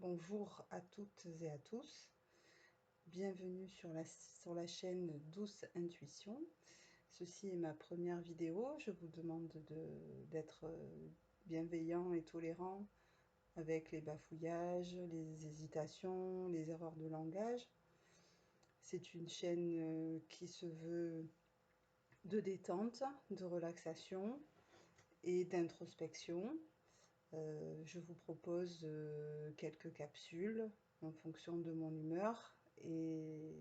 Bonjour à toutes et à tous, bienvenue sur la chaîne Douce Intuition. Ceci est ma première vidéo, je vous demande d'être bienveillant et tolérant avec les bafouillages, les hésitations, les erreurs de langage. C'est une chaîne qui se veut de détente, de relaxation et d'introspection. Je vous propose quelques capsules en fonction de mon humeur et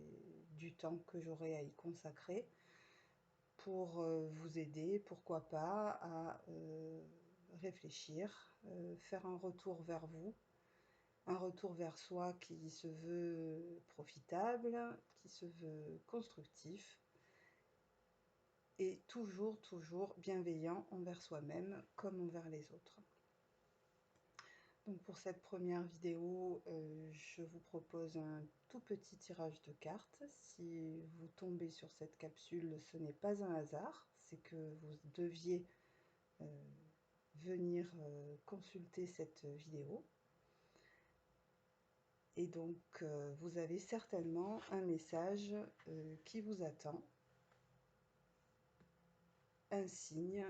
du temps que j'aurai à y consacrer pour vous aider, pourquoi pas, à réfléchir, faire un retour vers vous, un retour vers soi qui se veut profitable, qui se veut constructif et toujours bienveillant envers soi-même comme envers les autres. Donc pour cette première vidéo, je vous propose un tout petit tirage de cartes. Si vous tombez sur cette capsule, ce n'est pas un hasard, c'est que vous deviez venir consulter cette vidéo. Et donc vous avez certainement un message qui vous attend, un signe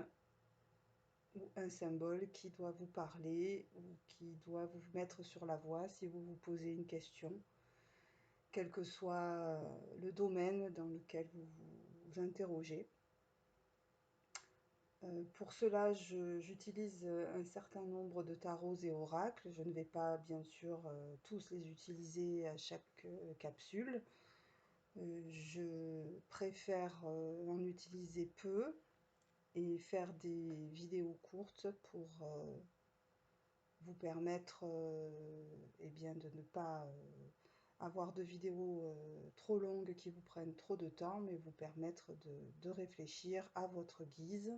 ou un symbole qui doit vous parler ou qui doit vous mettre sur la voie si vous vous posez une question, quel que soit le domaine dans lequel vous vous interrogez. Pour cela, j'utilise un certain nombre de tarots et oracles. Je ne vais pas, bien sûr, tous les utiliser à chaque capsule. Je préfère en utiliser peu et faire des vidéos courtes pour vous permettre eh bien, de ne pas avoir de vidéos trop longues qui vous prennent trop de temps, mais vous permettre de réfléchir à votre guise.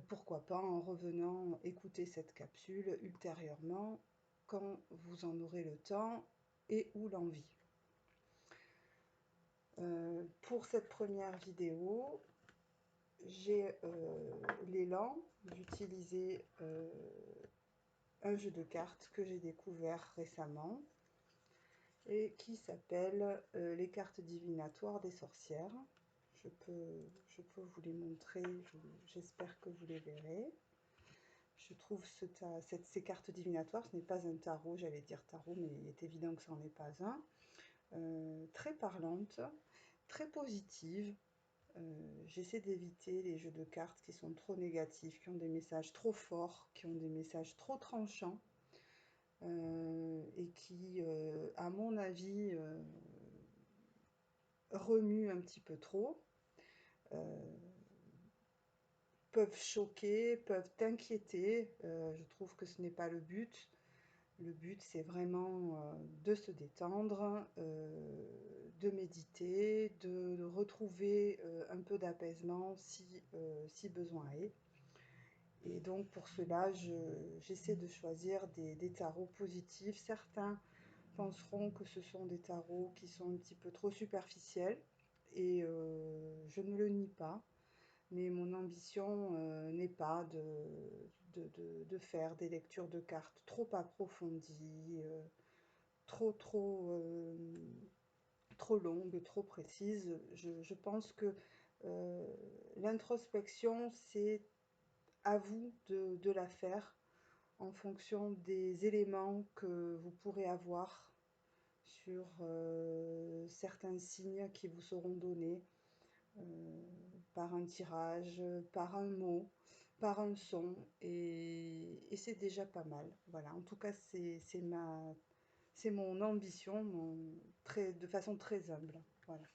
Pourquoi pas en revenant écouter cette capsule ultérieurement quand vous en aurez le temps et ou l'envie. Pour cette première vidéo, j'ai l'élan d'utiliser un jeu de cartes que j'ai découvert récemment et qui s'appelle les cartes divinatoires des sorcières. Je peux vous les montrer, j'espère que vous les verrez. Je trouve ces cartes divinatoires, ce n'est pas un tarot, j'allais dire tarot, mais il est évident que ce n'en est pas un. Très parlante, très positive. J'essaie d'éviter les jeux de cartes qui sont trop négatifs, qui ont des messages trop forts, qui ont des messages trop tranchants. Et qui, à mon avis, remuent un petit peu trop, peuvent choquer, peuvent inquiéter. Je trouve que ce n'est pas le but. Le but, c'est vraiment de se détendre, de méditer, de retrouver un peu d'apaisement si besoin est. Et donc pour cela, j'essaie de choisir des tarots positifs. Certains penseront que ce sont des tarots qui sont un petit peu trop superficiels et je ne le nie pas, mais mon ambition n'est pas de faire des lectures de cartes trop approfondies, trop longues, trop précises. Je pense que l'introspection, c'est à vous de la faire en fonction des éléments que vous pourrez avoir sur certains signes qui vous seront donnés par un tirage, par un mot, par un son, et c'est déjà pas mal. Voilà, en tout cas, c'est mon ambition, de façon très humble. Voilà.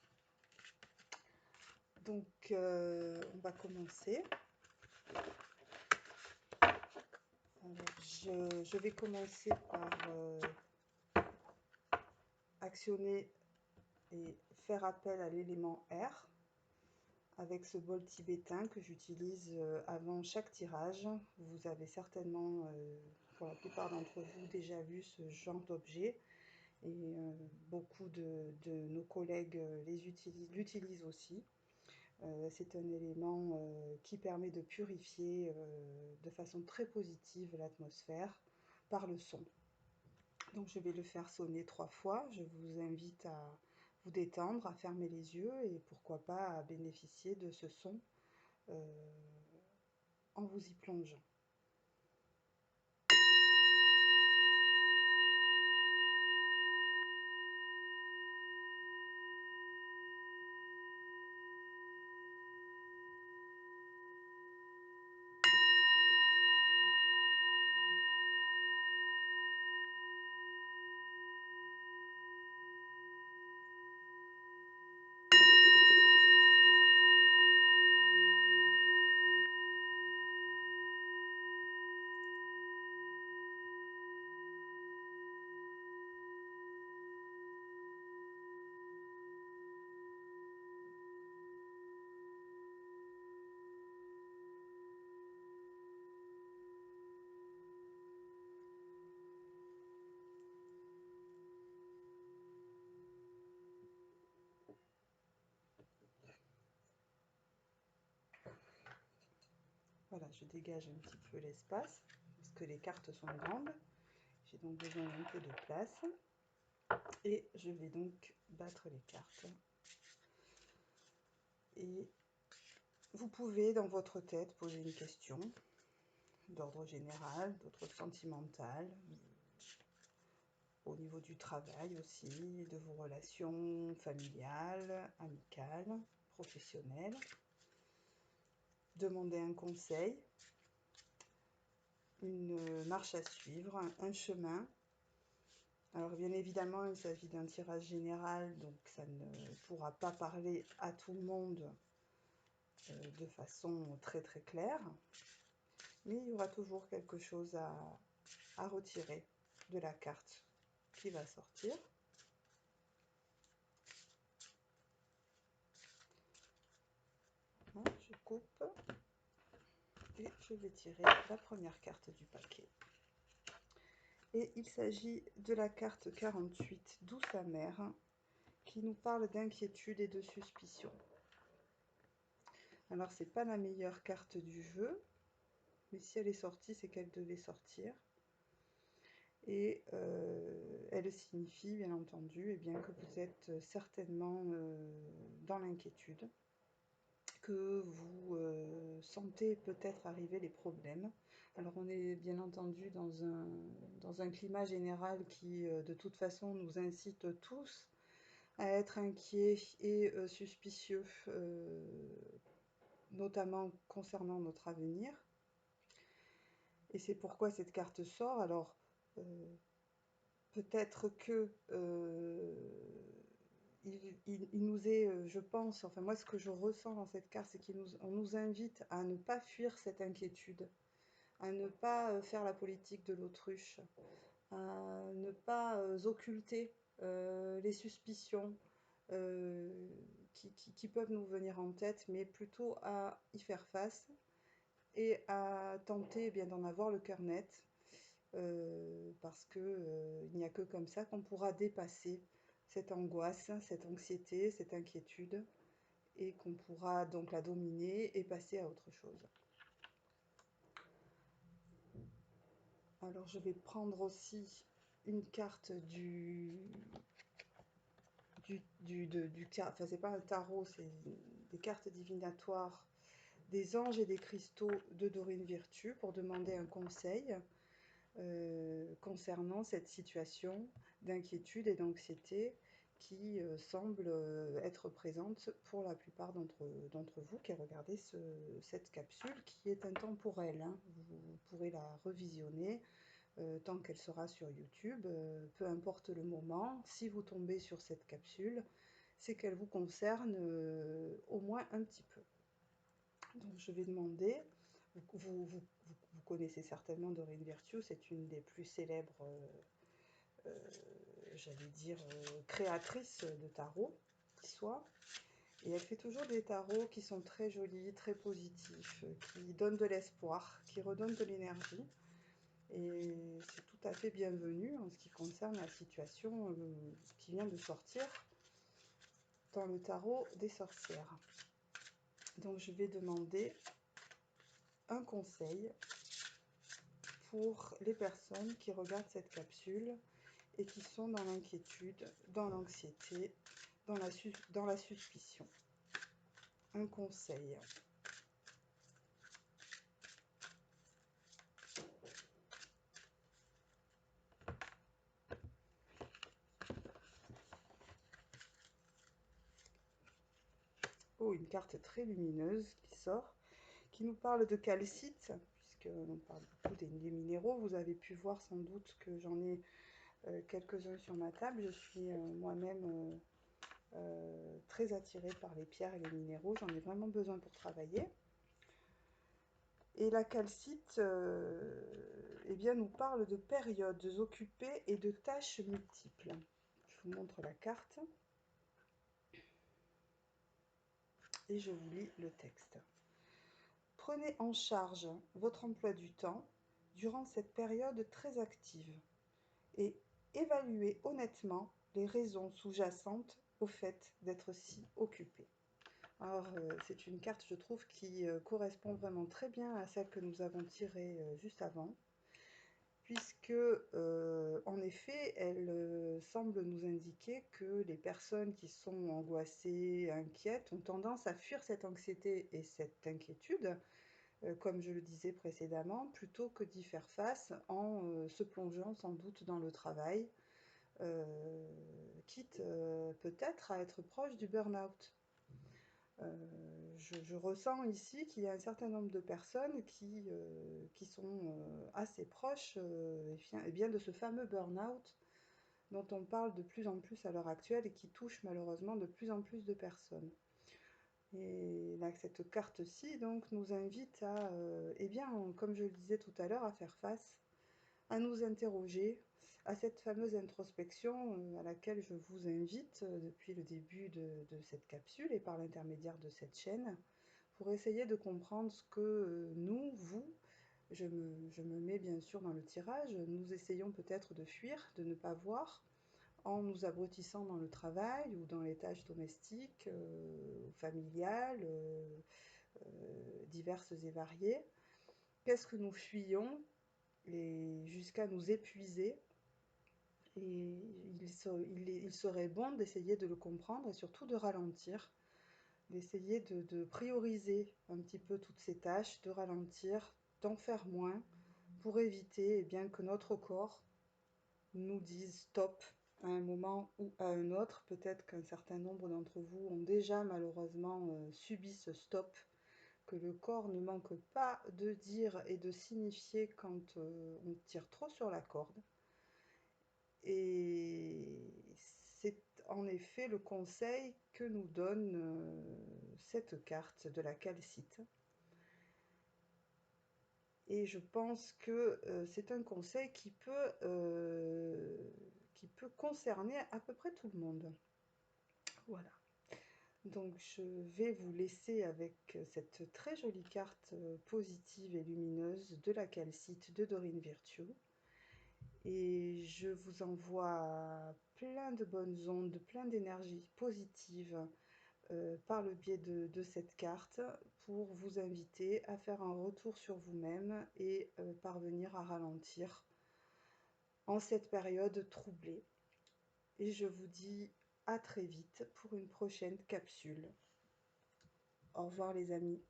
Donc, on va commencer. Alors, je vais commencer par actionner et faire appel à l'élément R avec ce bol tibétain que j'utilise avant chaque tirage. Vous avez certainement, pour la plupart d'entre vous, déjà vu ce genre d'objet et beaucoup de nos collègues l'utilisent aussi. C'est un élément qui permet de purifier de façon très positive l'atmosphère par le son. Donc je vais le faire sonner 3 fois. Je vous invite à vous détendre, à fermer les yeux et pourquoi pas à bénéficier de ce son en vous y plongeant. Voilà, je dégage un petit peu l'espace parce que les cartes sont grandes. J'ai donc besoin d'un peu de place. Et je vais donc battre les cartes. Et vous pouvez dans votre tête poser une question d'ordre général, d'ordre sentimental, au niveau du travail aussi, de vos relations familiales, amicales, professionnelles. Demander un conseil, une marche à suivre, un chemin. Alors bien évidemment, il s'agit d'un tirage général, donc ça ne pourra pas parler à tout le monde de façon très très claire. Mais il y aura toujours quelque chose à retirer de la carte qui va sortir. Je coupe et je vais tirer la première carte du paquet. Et il s'agit de la carte 48, douce amère, qui nous parle d'inquiétude et de suspicion. Alors c'est pas la meilleure carte du jeu, mais si elle est sortie, c'est qu'elle devait sortir. Et elle signifie bien entendu bien, que vous êtes certainement dans l'inquiétude, que vous sentez peut-être arriver les problèmes. Alors on est bien entendu dans un climat général qui de toute façon nous incite tous à être inquiets et suspicieux, notamment concernant notre avenir. Et c'est pourquoi cette carte sort. Alors peut-être que il nous est, je pense, enfin moi ce que je ressens dans cette carte, c'est qu'on nous invite à ne pas fuir cette inquiétude, à ne pas faire la politique de l'autruche, à ne pas occulter les suspicions qui peuvent nous venir en tête, mais plutôt à y faire face et à tenter bien d'en avoir le cœur net, parce que il n'y a que comme ça qu'on pourra dépasser cette angoisse, cette anxiété, cette inquiétude, et qu'on pourra donc la dominer et passer à autre chose. Alors je vais prendre aussi une carte enfin c'est pas un tarot, c'est des cartes divinatoires des anges et des cristaux de Dorine Virtue pour demander un conseil concernant cette situation d'inquiétude et d'anxiété qui semble être présente pour la plupart d'entre vous qui regardez cette capsule qui est intemporelle. Hein. Vous pourrez la revisionner tant qu'elle sera sur YouTube, peu importe le moment. Si vous tombez sur cette capsule, c'est qu'elle vous concerne au moins un petit peu. Donc je vais demander, vous connaissez certainement Dorine Virtue, c'est une des plus célèbres, j'allais dire, créatrices de tarot qui soit. Et elle fait toujours des tarots qui sont très jolis, très positifs, qui donnent de l'espoir, qui redonnent de l'énergie. Et c'est tout à fait bienvenu en ce qui concerne la situation qui vient de sortir dans le tarot des sorcières. Donc je vais demander un conseil pour les personnes qui regardent cette capsule et qui sont dans l'inquiétude, dans l'anxiété, dans la suspicion. Un conseil. Oh, une carte très lumineuse qui sort, qui nous parle de calcite, puisqu'on parle beaucoup des minéraux. Vous avez pu voir sans doute que j'en ai quelques-uns sur ma table. Je suis moi-même très attirée par les pierres et les minéraux. J'en ai vraiment besoin pour travailler. Et la calcite eh bien, nous parle de périodes occupées et de tâches multiples. Je vous montre la carte et je vous lis le texte. Prenez en charge votre emploi du temps durant cette période très active et évaluez honnêtement les raisons sous-jacentes au fait d'être si occupé. Alors, c'est une carte, je trouve, qui correspond vraiment très bien à celle que nous avons tirée juste avant, puisque, en effet, elle semble nous indiquer que les personnes qui sont angoissées, inquiètes, ont tendance à fuir cette anxiété et cette inquiétude, comme je le disais précédemment, plutôt que d'y faire face en se plongeant sans doute dans le travail, quitte peut-être à être proche du burn-out. Je ressens ici qu'il y a un certain nombre de personnes qui sont assez proches et bien de ce fameux burn-out dont on parle de plus en plus à l'heure actuelle et qui touche malheureusement de plus en plus de personnes. Et là, cette carte-ci donc nous invite à, eh bien, comme je le disais tout à l'heure, à faire face, à nous interroger, à cette fameuse introspection à laquelle je vous invite depuis le début de cette capsule et par l'intermédiaire de cette chaîne, pour essayer de comprendre ce que nous, vous, je me mets bien sûr dans le tirage, nous essayons peut-être de fuir, de ne pas voir, en nous abrutissant dans le travail ou dans les tâches domestiques ou familiales, diverses et variées. Qu'est-ce que nous fuyons et jusqu'à nous épuiser? Et il serait bon d'essayer de le comprendre et surtout de ralentir, d'essayer de prioriser un petit peu toutes ces tâches, de ralentir, d'en faire moins, pour éviter eh bien, que notre corps nous dise stop à un moment ou à un autre. Peut-être qu'un certain nombre d'entre vous ont déjà malheureusement subi ce stop, que le corps ne manque pas de dire et de signifier quand on tire trop sur la corde. Et c'est en effet le conseil que nous donne cette carte de la calcite. Et je pense que c'est un conseil qui peut concerner à peu près tout le monde. Voilà. Donc je vais vous laisser avec cette très jolie carte positive et lumineuse de la calcite de Dorine Virtue. Et je vous envoie plein de bonnes ondes, plein d'énergie positive par le biais de cette carte pour vous inviter à faire un retour sur vous-même et parvenir à ralentir en cette période troublée. Et je vous dis à très vite pour une prochaine capsule. Au revoir les amis.